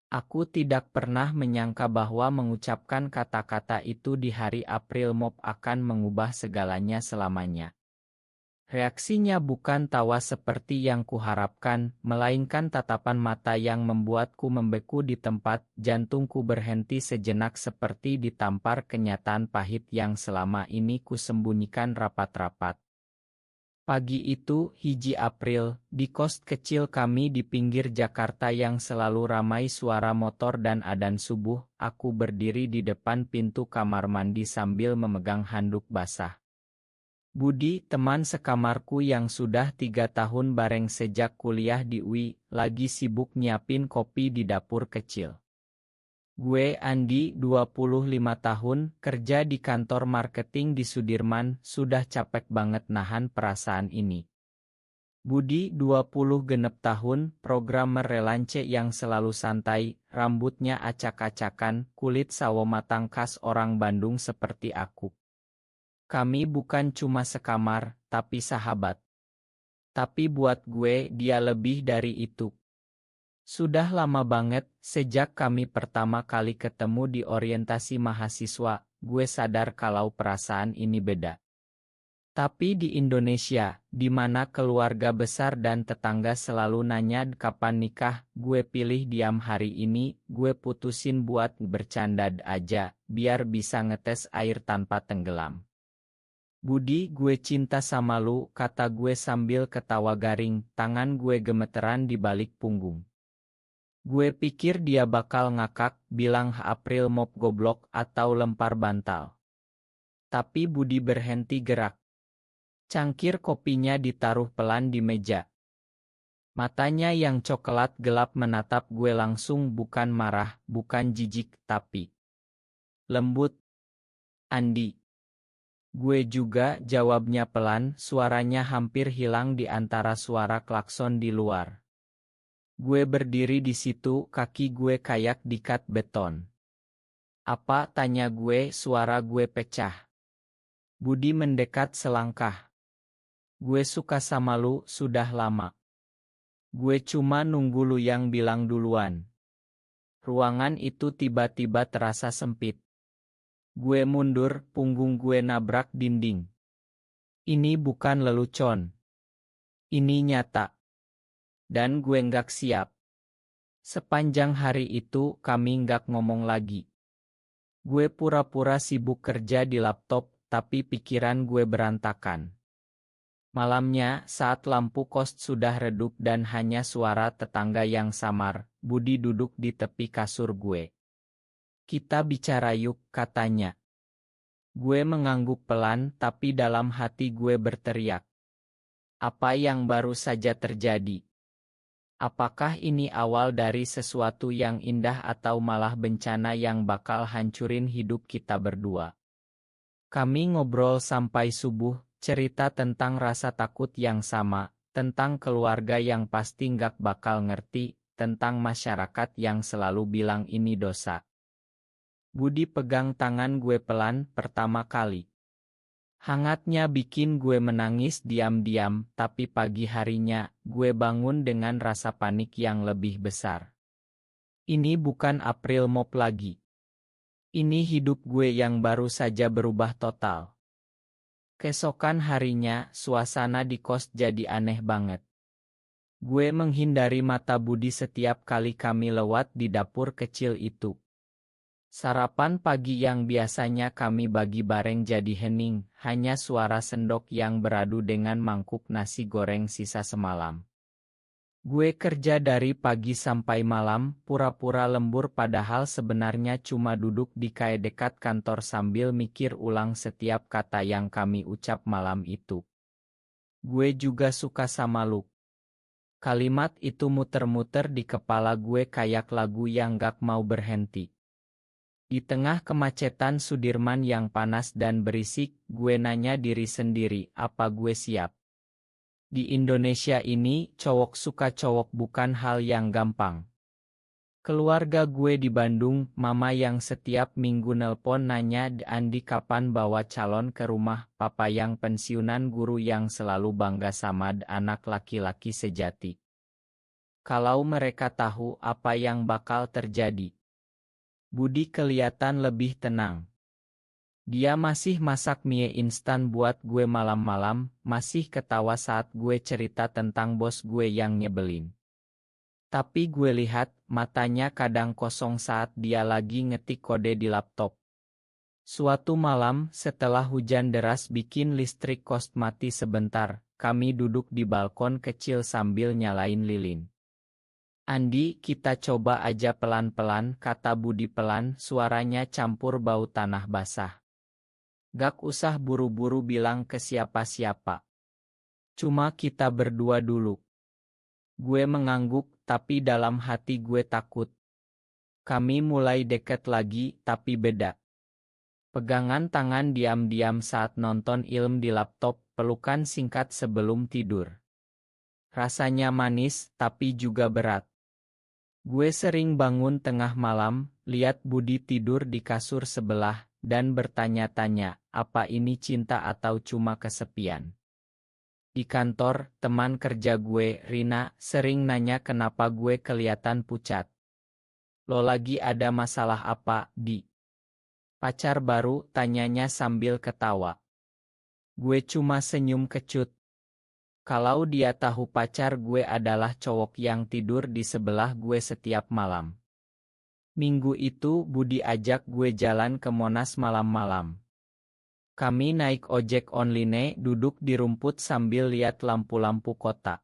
Aku tidak pernah menyangka bahwa mengucapkan kata-kata itu di hari April Mop akan mengubah segalanya selamanya. Reaksinya bukan tawa seperti yang kuharapkan, melainkan tatapan mata yang membuatku membeku di tempat. Jantungku berhenti sejenak seperti ditampar kenyataan pahit yang selama ini kusembunyikan rapat-rapat. Pagi itu, hiji April, di kos kecil kami di pinggir Jakarta yang selalu ramai suara motor dan adzan subuh, aku berdiri di depan pintu kamar mandi sambil memegang handuk basah. Budi, teman sekamarku yang sudah 3 tahun bareng sejak kuliah di UI, lagi sibuk nyiapin kopi di dapur kecil. Gue Andi, 25 tahun, kerja di kantor marketing di Sudirman, sudah capek banget nahan perasaan ini. Budi, 20 genep tahun, programmer relance yang selalu santai, rambutnya acak-acakan, kulit sawo matang khas orang Bandung seperti aku. Kami bukan cuma sekamar, tapi sahabat. Tapi buat gue, dia lebih dari itu. Sudah lama banget, sejak kami pertama kali ketemu di orientasi mahasiswa, gue sadar kalau perasaan ini beda. Tapi di Indonesia, di mana keluarga besar dan tetangga selalu nanya kapan nikah, gue pilih diam hari ini, gue putusin buat bercanda aja, biar bisa ngetes air tanpa tenggelam. Budi, gue cinta sama lu, kata gue sambil ketawa garing, tangan gue gemeteran di balik punggung. Gue pikir dia bakal ngakak, bilang April Mop goblok atau lempar bantal. Tapi Budi berhenti gerak. Cangkir kopinya ditaruh pelan di meja. Matanya yang coklat gelap menatap gue langsung, bukan marah, bukan jijik, tapi lembut. Andi. Gue juga, jawabnya pelan, suaranya hampir hilang di antara suara klakson di luar. Gue berdiri di situ, kaki gue kayak diikat beton. Apa, tanya gue, suara gue pecah. Budi mendekat selangkah. Gue suka sama lu, sudah lama. Gue cuma nunggu lu yang bilang duluan. Ruangan itu tiba-tiba terasa sempit. Gue mundur, punggung gue nabrak dinding. Ini bukan lelucon. Ini nyata. Dan gue nggak siap. Sepanjang hari itu kami nggak ngomong lagi. Gue pura-pura sibuk kerja di laptop, tapi pikiran gue berantakan. Malamnya, saat lampu kos sudah redup dan hanya suara tetangga yang samar, Budi duduk di tepi kasur gue. Kita bicara yuk, katanya. Gue mengangguk pelan, tapi dalam hati gue berteriak. Apa yang baru saja terjadi? Apakah ini awal dari sesuatu yang indah atau malah bencana yang bakal hancurin hidup kita berdua? Kami ngobrol sampai subuh, cerita tentang rasa takut yang sama, tentang keluarga yang pasti nggak bakal ngerti, tentang masyarakat yang selalu bilang ini dosa. Budi pegang tangan gue pelan pertama kali. Hangatnya bikin gue menangis diam-diam, tapi pagi harinya, gue bangun dengan rasa panik yang lebih besar. Ini bukan April Mop lagi. Ini hidup gue yang baru saja berubah total. Keesokan harinya, suasana di kos jadi aneh banget. Gue menghindari mata Budi setiap kali kami lewat di dapur kecil itu. Sarapan pagi yang biasanya kami bagi bareng jadi hening, hanya suara sendok yang beradu dengan mangkuk nasi goreng sisa semalam. Gue kerja dari pagi sampai malam, pura-pura lembur padahal sebenarnya cuma duduk di kai dekat kantor sambil mikir ulang setiap kata yang kami ucap malam itu. Gue juga suka sama lu. Kalimat itu muter-muter di kepala gue kayak lagu yang gak mau berhenti. Di tengah kemacetan Sudirman yang panas dan berisik, gue nanya diri sendiri, apa gue siap? Di Indonesia ini, cowok suka cowok bukan hal yang gampang. Keluarga gue di Bandung, mama yang setiap minggu nelpon nanya Andi kapan bawa calon ke rumah, papa yang pensiunan guru yang selalu bangga sama anak laki-laki sejati. Kalau mereka tahu apa yang bakal terjadi. Budi kelihatan lebih tenang. Dia masih masak mie instan buat gue malam-malam, masih ketawa saat gue cerita tentang bos gue yang nyebelin. Tapi gue lihat, matanya kadang kosong saat dia lagi ngetik kode di laptop. Suatu malam, setelah hujan deras bikin listrik kos mati sebentar, kami duduk di balkon kecil sambil nyalain lilin. Andi, kita coba aja pelan-pelan, kata Budi pelan, suaranya campur bau tanah basah. Gak usah buru-buru bilang ke siapa-siapa. Cuma kita berdua dulu. Gue mengangguk, tapi dalam hati gue takut. Kami mulai deket lagi, tapi beda. Pegangan tangan diam-diam saat nonton film di laptop, pelukan singkat sebelum tidur. Rasanya manis, tapi juga berat. Gue sering bangun tengah malam, lihat Budi tidur di kasur sebelah, dan bertanya-tanya, apa ini cinta atau cuma kesepian. Di kantor, teman kerja gue, Rina, sering nanya kenapa gue kelihatan pucat. Lo lagi ada masalah apa, Di? Pacar baru, tanyanya sambil ketawa. Gue cuma senyum kecut. Kalau dia tahu pacar gue adalah cowok yang tidur di sebelah gue setiap malam. Minggu itu Budi ajak gue jalan ke Monas malam-malam. Kami naik ojek online, duduk di rumput sambil lihat lampu-lampu kota.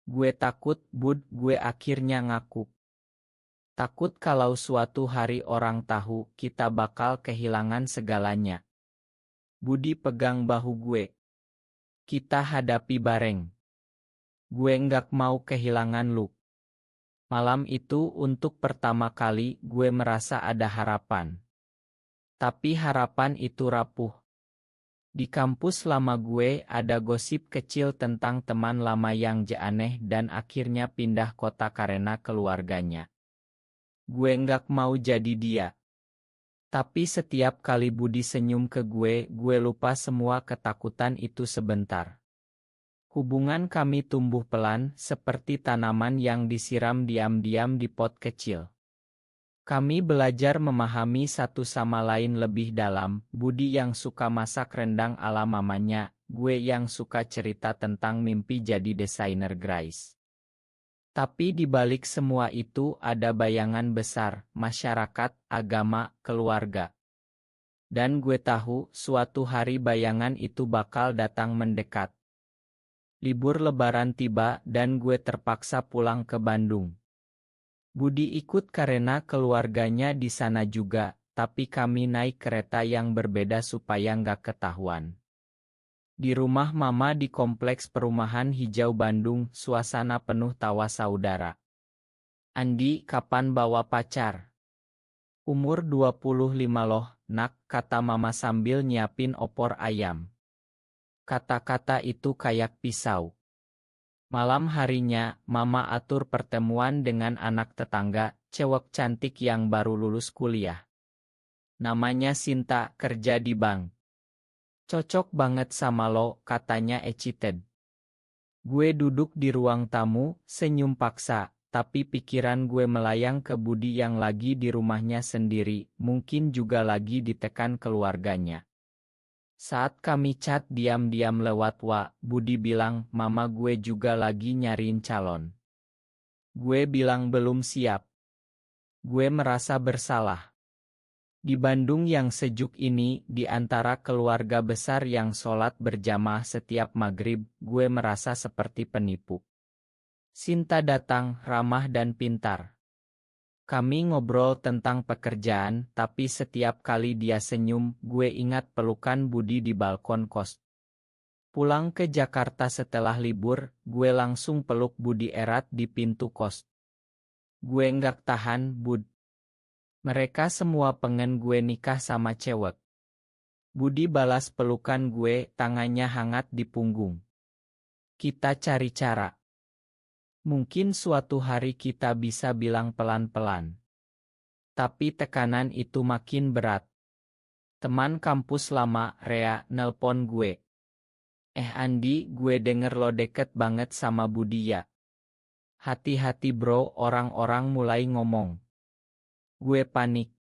Gue takut, Bud, gue akhirnya ngaku. Takut kalau suatu hari orang tahu kita bakal kehilangan segalanya. Budi pegang bahu gue. Kita hadapi bareng. Gue nggak mau kehilangan lu. Malam itu untuk pertama kali gue merasa ada harapan. Tapi harapan itu rapuh. Di kampus lama gue ada gosip kecil tentang teman lama yang aneh dan akhirnya pindah kota karena keluarganya. Gue nggak mau jadi dia. Tapi setiap kali Budi senyum ke gue lupa semua ketakutan itu sebentar. Hubungan kami tumbuh pelan, seperti tanaman yang disiram diam-diam di pot kecil. Kami belajar memahami satu sama lain lebih dalam, Budi yang suka masak rendang ala mamanya, gue yang suka cerita tentang mimpi jadi desainer grafis. Tapi di balik semua itu ada bayangan besar, masyarakat, agama, keluarga. Dan gue tahu, suatu hari bayangan itu bakal datang mendekat. Libur Lebaran tiba dan gue terpaksa pulang ke Bandung. Budi ikut karena keluarganya di sana juga, tapi kami naik kereta yang berbeda supaya nggak ketahuan. Di rumah Mama di kompleks perumahan hijau Bandung, suasana penuh tawa saudara. Andi, kapan bawa pacar? Umur 25 loh, nak, kata Mama sambil nyiapin opor ayam. Kata-kata itu kayak pisau. Malam harinya, Mama atur pertemuan dengan anak tetangga, cewek cantik yang baru lulus kuliah. Namanya Sinta, kerja di bank. Cocok banget sama lo, katanya excited. Gue duduk di ruang tamu, senyum paksa, tapi pikiran gue melayang ke Budi yang lagi di rumahnya sendiri, mungkin juga lagi ditekan keluarganya. Saat kami chat diam-diam lewat Budi bilang, Mama gue juga lagi nyariin calon. Gue bilang belum siap. Gue merasa bersalah. Di Bandung yang sejuk ini, di antara keluarga besar yang sholat berjamaah setiap maghrib, gue merasa seperti penipu. Sinta datang, ramah dan pintar. Kami ngobrol tentang pekerjaan, tapi setiap kali dia senyum, gue ingat pelukan Budi di balkon kos. Pulang ke Jakarta setelah libur, gue langsung peluk Budi erat di pintu kos. Gue nggak tahan, Bud. Mereka semua pengen gue nikah sama cewek. Budi balas pelukan gue, tangannya hangat di punggung. Kita cari cara. Mungkin suatu hari kita bisa bilang pelan-pelan. Tapi tekanan itu makin berat. Teman kampus lama, Rea, nelpon gue. Andi, gue denger lo deket banget sama Budi ya. Hati-hati bro, orang-orang mulai ngomong. Gue panik.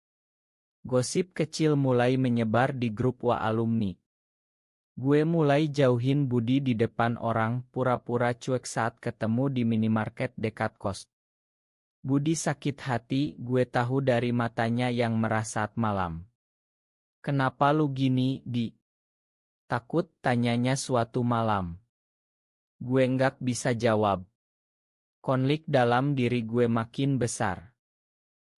Gosip kecil mulai menyebar di grup wa alumni. Gue mulai jauhin Budi di depan orang, pura-pura cuek saat ketemu di minimarket dekat kos. Budi sakit hati, gue tahu dari matanya yang merah saat malam. Kenapa lu gini, Di? Takut, tanyanya suatu malam. Gue nggak bisa jawab. Konflik dalam diri gue makin besar.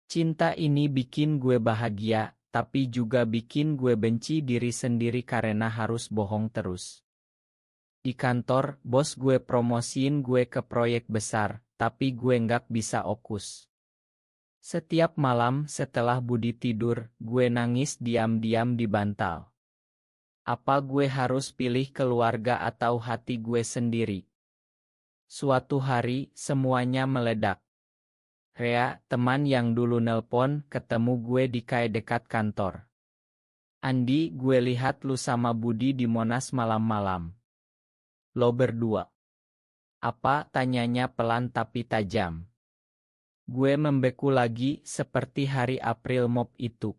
Cinta ini bikin gue bahagia, tapi juga bikin gue benci diri sendiri karena harus bohong terus. Di kantor, bos gue promosiin gue ke proyek besar, tapi gue nggak bisa fokus. Setiap malam setelah Budi tidur, gue nangis diam-diam di bantal. Apa gue harus pilih keluarga atau hati gue sendiri? Suatu hari, semuanya meledak. Rea, teman yang dulu nelpon, ketemu gue di kai dekat kantor. Andi, gue lihat lu sama Budi di Monas malam-malam. Lo berdua. Apa? Tanyanya pelan tapi tajam. Gue membeku lagi, seperti hari April Mop itu.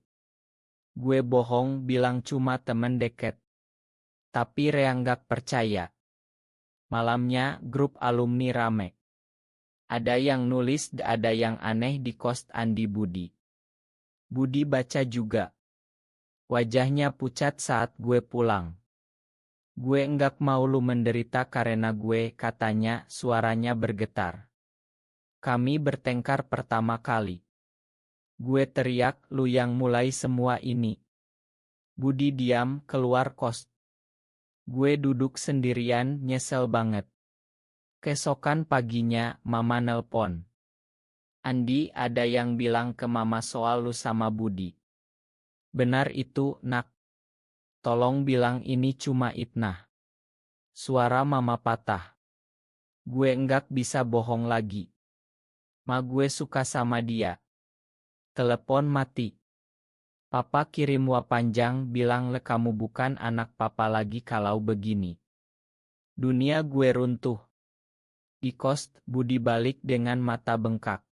Gue bohong, bilang cuma temen deket. Tapi Rea nggak percaya. Malamnya, grup alumni rame. Ada yang nulis, ada yang aneh di kos Andi Budi. Budi baca juga. Wajahnya pucat saat gue pulang. Gue nggak mau lu menderita karena gue, katanya, suaranya bergetar. Kami bertengkar pertama kali. Gue teriak, lu yang mulai semua ini. Budi diam, keluar kos. Gue duduk sendirian, nyesel banget. Keesokan paginya, Mama nelpon. Andi, ada yang bilang ke Mama soal lu sama Budi. Benar itu, Nak. Tolong bilang ini cuma itnah. Suara Mama patah. Gue nggak bisa bohong lagi. Ma, gue suka sama dia. Telepon mati. Papa kirim wa panjang bilang le kamu bukan anak papa lagi kalau begini. Dunia gue runtuh. Di kos, Budi balik dengan mata bengkak.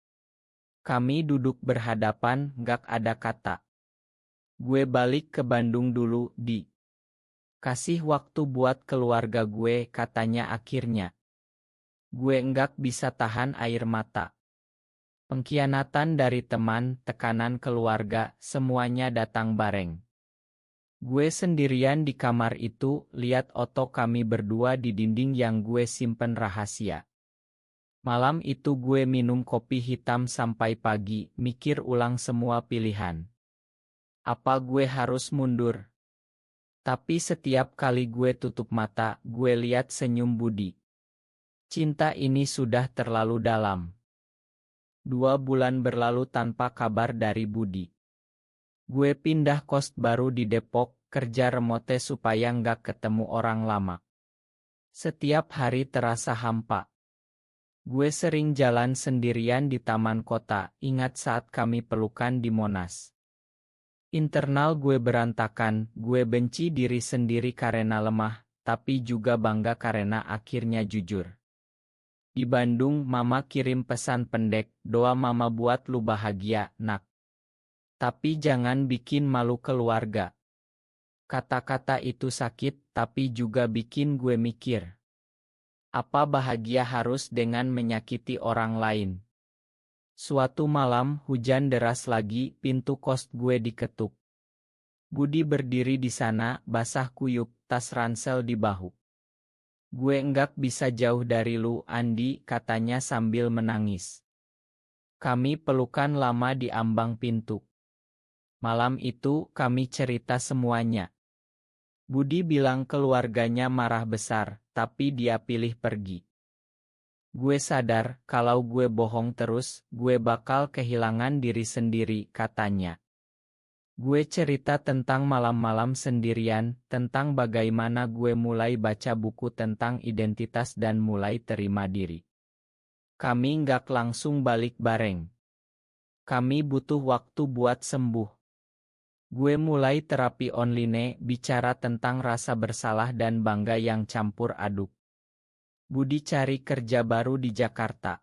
Kami duduk berhadapan, gak ada kata. Gue balik ke Bandung dulu, Di. Kasih waktu buat keluarga gue, katanya akhirnya. Gue nggak bisa tahan air mata. Pengkhianatan dari teman, tekanan keluarga, semuanya datang bareng. Gue sendirian di kamar itu, lihat foto kami berdua di dinding yang gue simpen rahasia. Malam itu gue minum kopi hitam sampai pagi, mikir ulang semua pilihan. Apa gue harus mundur? Tapi setiap kali gue tutup mata, gue lihat senyum Budi. Cinta ini sudah terlalu dalam. 2 bulan berlalu tanpa kabar dari Budi. Gue pindah kos baru di Depok, kerja remote supaya nggak ketemu orang lama. Setiap hari terasa hampa. Gue sering jalan sendirian di taman kota, ingat saat kami pelukan di Monas. Internal gue berantakan, gue benci diri sendiri karena lemah, tapi juga bangga karena akhirnya jujur. Di Bandung, Mama kirim pesan pendek, doa Mama buat lu bahagia, Nak. Tapi jangan bikin malu keluarga. Kata-kata itu sakit, tapi juga bikin gue mikir. Apa bahagia harus dengan menyakiti orang lain? Suatu malam, hujan deras lagi, pintu kos gue diketuk. Budi berdiri di sana, basah kuyup, tas ransel di bahu. Gue nggak bisa jauh dari lu, Andi, katanya sambil menangis. Kami pelukan lama di ambang pintu. Malam itu, kami cerita semuanya. Budi bilang keluarganya marah besar, tapi dia pilih pergi. Gue sadar, kalau gue bohong terus, gue bakal kehilangan diri sendiri, katanya. Gue cerita tentang malam-malam sendirian, tentang bagaimana gue mulai baca buku tentang identitas dan mulai terima diri. Kami nggak langsung balik bareng. Kami butuh waktu buat sembuh. Gue mulai terapi online, bicara tentang rasa bersalah dan bangga yang campur aduk. Budi cari kerja baru di Jakarta.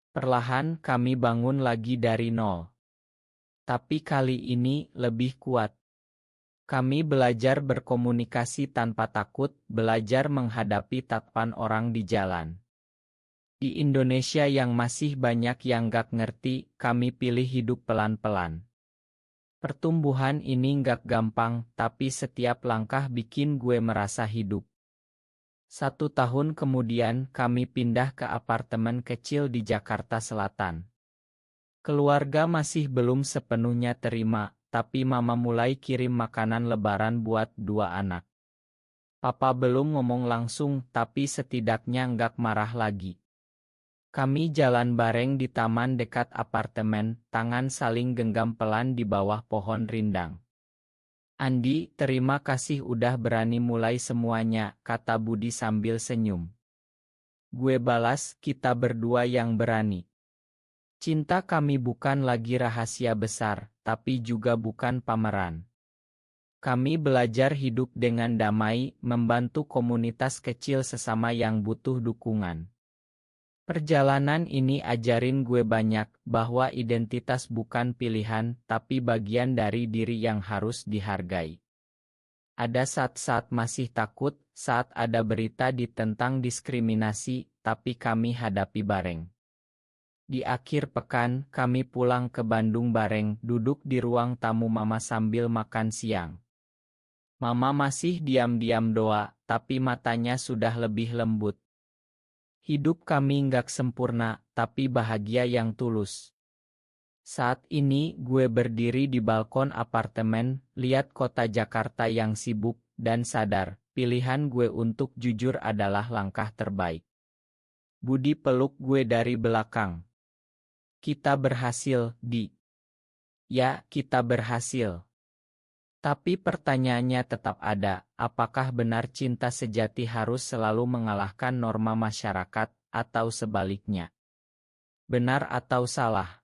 Perlahan kami bangun lagi dari nol. Tapi kali ini lebih kuat. Kami belajar berkomunikasi tanpa takut, belajar menghadapi tatapan orang di jalan. Di Indonesia yang masih banyak yang gak ngerti, kami pilih hidup pelan-pelan. Pertumbuhan ini gak gampang, tapi setiap langkah bikin gue merasa hidup. 1 tahun kemudian kami pindah ke apartemen kecil di Jakarta Selatan. Keluarga masih belum sepenuhnya terima, tapi mama mulai kirim makanan lebaran buat 2 anak. Papa belum ngomong langsung, tapi setidaknya nggak marah lagi. Kami jalan bareng di taman dekat apartemen, tangan saling genggam pelan di bawah pohon rindang. Andi, terima kasih udah berani mulai semuanya, kata Budi sambil senyum. Gue balas, kita berdua yang berani. Cinta kami bukan lagi rahasia besar, tapi juga bukan pameran. Kami belajar hidup dengan damai, membantu komunitas kecil sesama yang butuh dukungan. Perjalanan ini ajarin gue banyak, bahwa identitas bukan pilihan, tapi bagian dari diri yang harus dihargai. Ada saat-saat masih takut, saat ada berita tentang diskriminasi, tapi kami hadapi bareng. Di akhir pekan, kami pulang ke Bandung bareng, duduk di ruang tamu mama sambil makan siang. Mama masih diam-diam doa, tapi matanya sudah lebih lembut. Hidup kami nggak sempurna, tapi bahagia yang tulus. Saat ini gue berdiri di balkon apartemen, lihat kota Jakarta yang sibuk, dan sadar, pilihan gue untuk jujur adalah langkah terbaik. Budi peluk gue dari belakang. Kita berhasil, Di. Ya, kita berhasil. Tapi pertanyaannya tetap ada, apakah benar cinta sejati harus selalu mengalahkan norma masyarakat, atau sebaliknya? Benar atau salah?